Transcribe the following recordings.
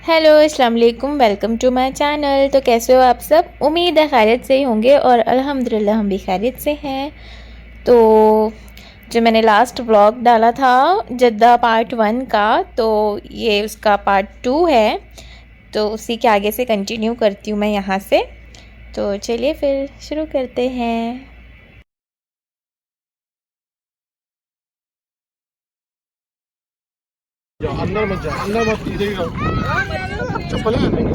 Hello अस्सलाम वालेकुम, welcome to my channel. तो कैसे हो आप सब? उम्मीद है खैरियत से ही होंगे और अल्हम्दुलिल्लाह हम भी खैरियत से हैं। तो जो मैंने लास्ट व्लॉग डाला था जद्दा पार्ट 1 का, तो ये उसका पार्ट 2 है। तो उसी के आगे से कंटिन्यू करती हूँ मैं यहाँ से। तो चलिए फिर शुरू करते हैं। अंदर मत जा, अंदर मत, इधर ही रहो। चप्पल है नहीं?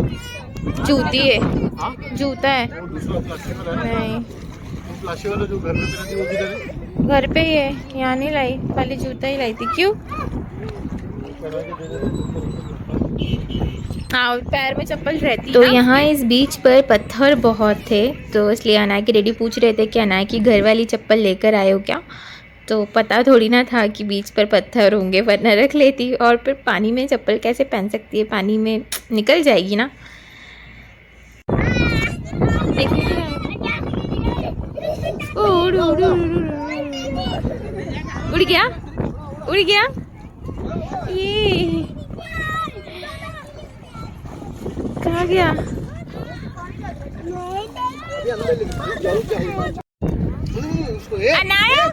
जूती है। हाँ? जूता है। वो दूसरा प्लास्टिक वाला है। नहीं, वो प्लास्टिक वाला जो घर में पहनती है वो किधर है? घर पे ही है, यहाँ नहीं लाई, खाली जूता ही लाई थी। क्यों? पहना के दे दे। हाँ, पैर में चप्पल रहती। तो यहाँ इस बीच पर पत्थर बहुत थे, तो इसलिए अनाया के डैडी पूछ रहे थे कि अनाया की घर वाली चप्पल लेकर आए हो क्या। तो पता थोड़ी ना था कि बीच पर पत्थर होंगे, वरना रख लेती। और फिर पानी में चप्पल कैसे पहन सकती है, पानी में निकल जाएगी ना। उड़ उड़ उड़ गया, उड़ गया। ये कहाँ गया? अनाया,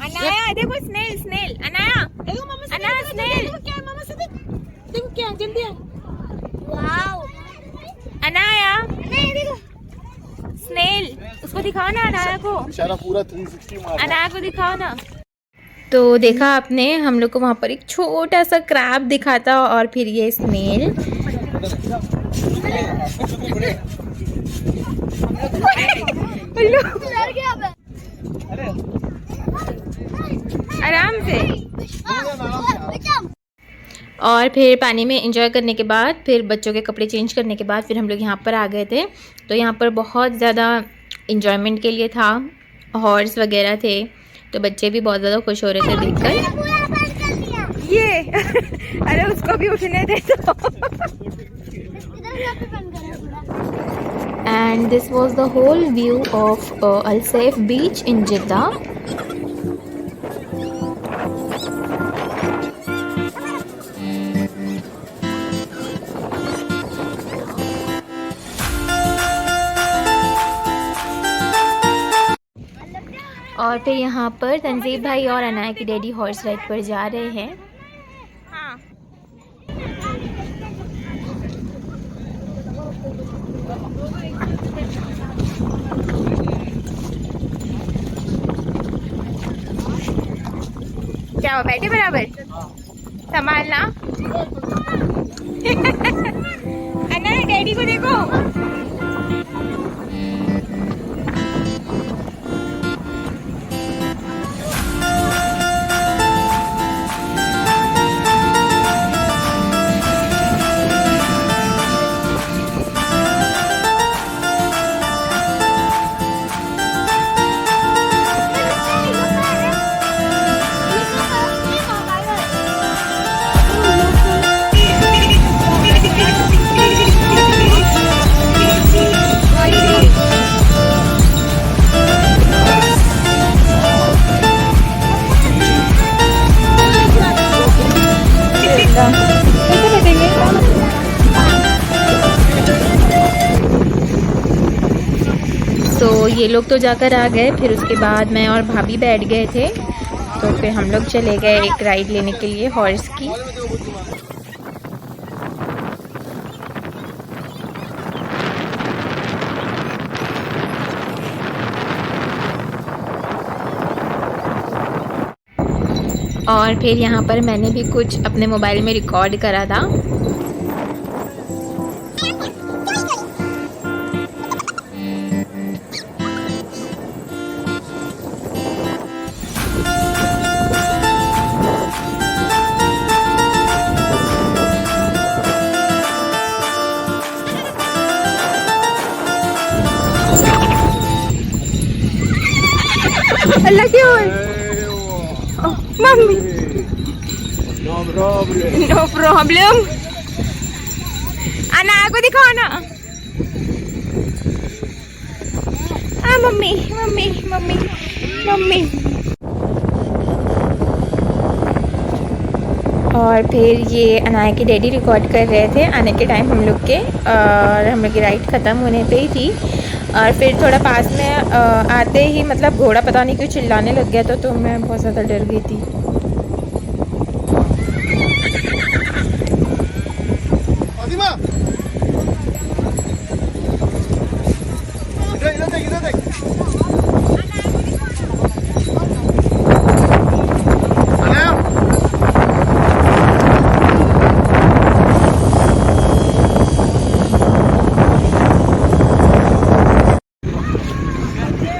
अनाया देखो, snail snail. Anaya, Anaya snail. क्या है मामा से? देखो क्या, जल्दी आ। वाओ, अनाया देखो स्नेल। उसको दिखाओ ना, अनाया को। इशारा पूरा 360 मार। अनाया को दिखाओ ना। तो देखा आपने, हम लोग को वहाँ पर एक छोटा सा क्रैब दिखा था और फिर ये स्नेल। आराम से। और फिर पानी में एंजॉय करने के बाद, फिर बच्चों के कपड़े चेंज करने के बाद, फिर हम लोग यहाँ पर आ गए थे। तो यहाँ पर बहुत ज़्यादा एंजॉयमेंट के लिए था, हॉर्स वगैरह थे, तो बच्चे भी बहुत ज़्यादा खुश हो रहे थे देखकर। ये अरे उसको भी उठने दे दो। And this was the whole view of Al Saif beach in Jeddah. और फिर यहाँ पर तंजीब भाई और अनाया की डैडी हॉर्स राइड पर जा रहे हैं। हाँ। क्या हो, बैठे बराबर? संभालना। अनाया डैडी को देखो। तो ये लोग तो जाकर आ गए, फिर उसके बाद मैं और भाभी बैठ गए थे। तो फिर हम लोग चले गए एक राइड लेने के लिए हॉर्स की। और फिर यहाँ पर मैंने भी कुछ अपने मोबाइल में रिकॉर्ड करा था। अल्लाह की मम्मी, नो प्रॉब्लम। अनाया को दिखाओ ना। Mummy mummy mummy mummy. और फिर ये अनाया के डैडी रिकॉर्ड कर रहे थे आने के टाइम हम लोग के, और हम लोग की राइड ख़त्म होने पे ही थी। और फिर थोड़ा पास में आते ही मतलब घोड़ा पता नहीं क्यों चिल्लाने लग गया तो मैं बहुत ज़्यादा डर गई थी।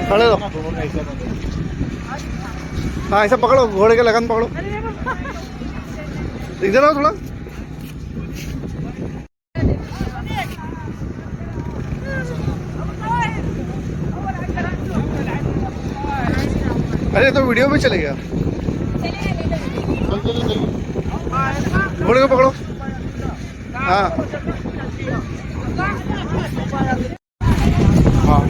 खड़े रहो। हाँ ऐसा पकड़ो, घोड़े के लगान पकड़ो। इधर आओ थोड़ा। अरे तो वीडियो में चले गया। घोड़े को पकड़ो। हाँ हाँ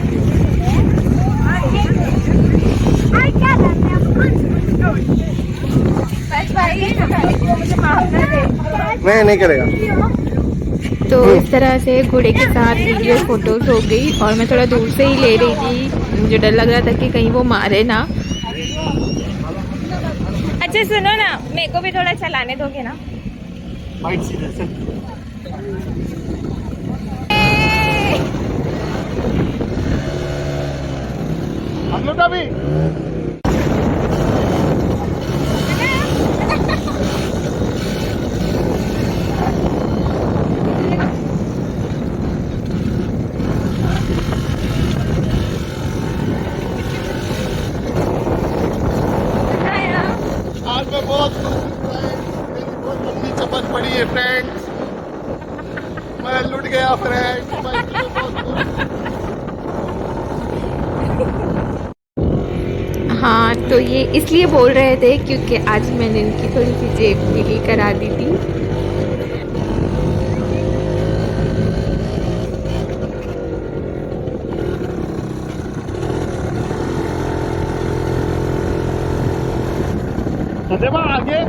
नहीं करेगा। तो इस तरह से घोड़े के साथ वीडियो फोटोज हो गई और मैं थोड़ा दूर से ही ले रही थी, मुझे डर लग रहा था कि कहीं वो मारे ना। अच्छा सुनो ना, मेरे को भी थोड़ा चलाने दोगे ना? हम लोग का भी आज मैं बहुत लंबी चपत पड़ी है फ्रेंड्स। मैं लुट गया फ्रेंड्स। हाँ तो ये इसलिए बोल रहे थे क्योंकि आज मैंने इनकी थोड़ी सी जेब पीली करा दी थी। आगे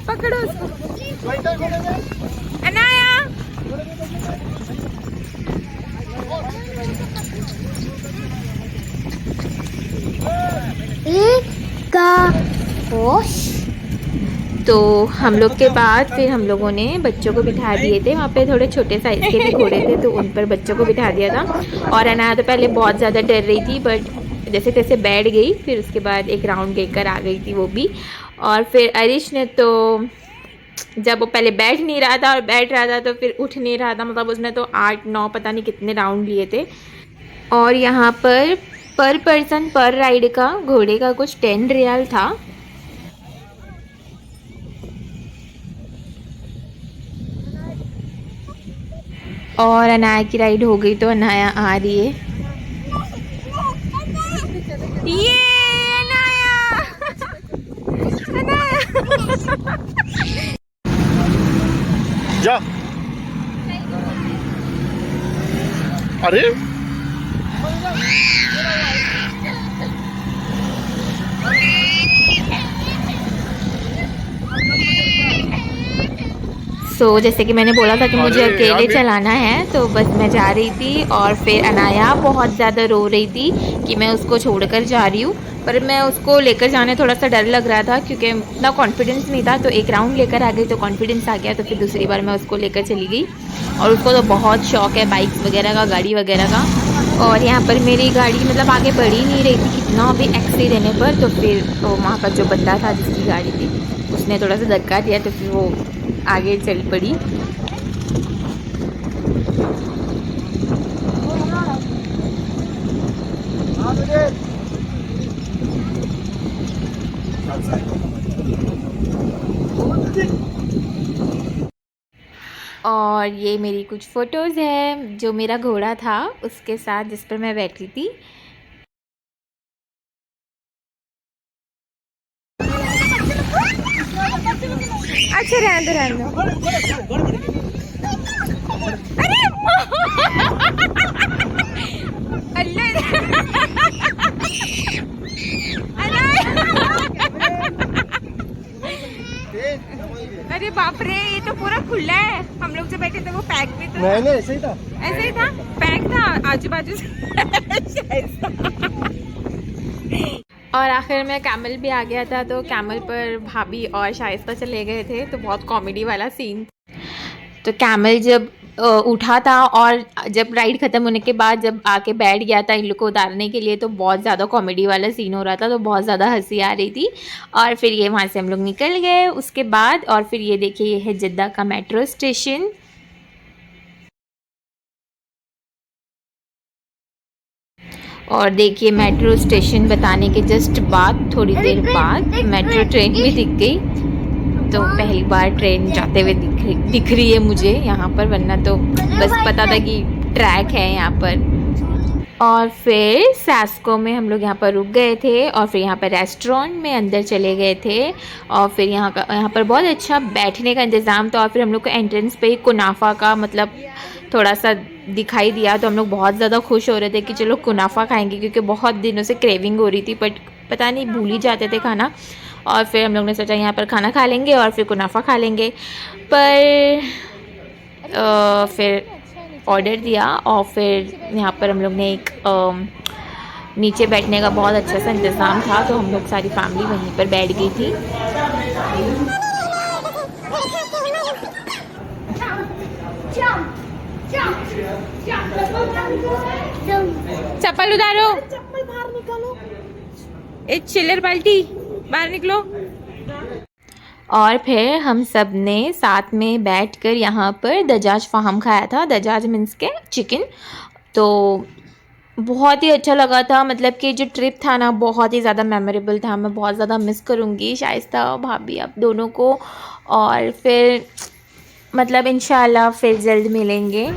पकड़ो उसको। अनाया तो हम लोग के बाद फिर हम लोगों ने बच्चों को बिठा दिए थे, वहाँ पे थोड़े छोटे साइज़ के भी घोड़े थे तो उन पर बच्चों को बिठा दिया था। और अनाया तो पहले बहुत ज़्यादा डर रही थी बट जैसे तैसे बैठ गई, फिर उसके बाद एक राउंड लेकर आ गई थी वो भी। और फिर अरिश ने तो जब वो पहले बैठ नहीं रहा था और बैठ रहा था तो फिर उठ नहीं रहा था, मतलब उसने तो 8-9 पता नहीं कितने राउंड लिए थे। और यहाँ पर पर्सन पर राइड का घोड़े का कुछ 10 रियाल था। और अनाया की राइड हो गई तो अनाया आ रही है। ये अनाया अनाया जा। अरे जैसे कि मैंने बोला था कि मुझे अकेले चलाना है तो बस मैं जा रही थी। और फिर अनाया बहुत ज़्यादा रो रही थी कि मैं उसको छोड़कर जा रही हूँ, पर मैं उसको लेकर जाने थोड़ा सा डर लग रहा था क्योंकि इतना कॉन्फिडेंस नहीं था। तो एक राउंड लेकर आ गई तो कॉन्फिडेंस आ गया, तो फिर दूसरी बार मैं उसको लेकर चली गई। और उसको तो बहुत शौक है बाइक्स वगैरह का, गाड़ी वगैरह का। और यहाँ पर मेरी गाड़ी मतलब आगे बढ़ ही नहीं रही थी कितना भी एक्सी देने पर, तो फिर वहाँ पर जो बंदा था जिसकी गाड़ी थी उसने थोड़ा सा धक्का दिया तो फिर वो आगे चल पड़ी। और ये मेरी कुछ फ़ोटोज़ है जो मेरा घोड़ा था उसके साथ जिस पर मैं बैठी थी। अच्छा रहने दो रहने दो। अरे अरे बाप रे, ये तो पूरा खुला है। हम लोग जो बैठे थे वो पैक भी तो नहीं ऐसे ही था, ऐसे ही था, पैक था आजू बाजू से। और आखिर में कैमल भी आ गया था, तो कैमल पर भाभी और शाइस्ता चले गए थे, तो बहुत कॉमेडी वाला सीन। तो कैमल जब उठा था और जब राइड ख़त्म होने के बाद जब आके बैठ गया था इन लोग को उतारने के लिए, तो बहुत ज़्यादा कॉमेडी वाला सीन हो रहा था, तो बहुत ज़्यादा हंसी आ रही थी। और फिर ये वहाँ से हम लोग निकल गए उसके बाद। और फिर ये देखिए, ये है जद्दा का मेट्रो स्टेशन। और देखिए मेट्रो स्टेशन बताने के जस्ट बाद थोड़ी देर बाद मेट्रो ट्रेन भी दिख गई। तो पहली बार ट्रेन जाते हुए दिख रही है मुझे यहाँ पर, वरना तो बस पता था कि ट्रैक है यहाँ पर। और फिर सैस्को में हम लोग यहाँ पर रुक गए थे और फिर यहाँ पर रेस्टोरेंट में अंदर चले गए थे। और फिर यहाँ पर बहुत अच्छा बैठने का इंतज़ाम था। और फिर हम लोग को एंट्रेंस पे ही कुनाफा का मतलब थोड़ा सा दिखाई दिया, तो हम लोग बहुत ज़्यादा खुश हो रहे थे कि चलो कुनाफा खाएंगे, क्योंकि बहुत दिनों से क्रेविंग हो रही थी, बट पता नहीं भूल ही जाते थे खाना। और फिर हम लोग ने सोचा यहाँ पर खाना खा लेंगे और फिर कुनाफा खा लेंगे, पर फिर ऑर्डर दिया। और फिर यहाँ पर हम लोग ने एक नीचे बैठने का बहुत अच्छा सा इंतज़ाम था, तो हम लोग सारी फैमिली वहीं पर बैठ गई थी। चप्पल उतारो, चप्पल बाहर निकालो, एक चिल्लर बाल्टी बाहर निकलो। और फिर हम सब ने साथ में बैठकर यहाँ पर दजाज फ़ाहम खाया था। दजाज मीन्स के चिकन। तो बहुत ही अच्छा लगा था, मतलब कि जो ट्रिप था ना बहुत ही ज़्यादा मेमोरेबल था। मैं बहुत ज़्यादा मिस करूँगी शाइस्ता और भाभी आप दोनों को। और फिर मतलब इंशाल्लाह फिर जल्द मिलेंगे,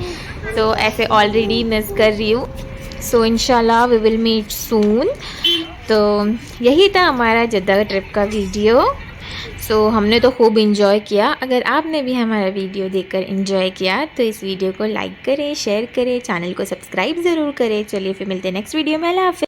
तो ऐसे ऑलरेडी मिस कर रही हूँ। सो इंशाल्लाह वी विल मीट सून। तो यही था हमारा जद्दा ट्रिप का वीडियो। सो हमने तो खूब इंजॉय किया। अगर आपने भी हमारा वीडियो देखकर इंजॉय किया तो इस वीडियो को लाइक करें, शेयर करें, चैनल को सब्सक्राइब ज़रूर करें। चलिए फिर मिलते हैं नेक्स्ट वीडियो में। अल्लाह हाफ़िज़।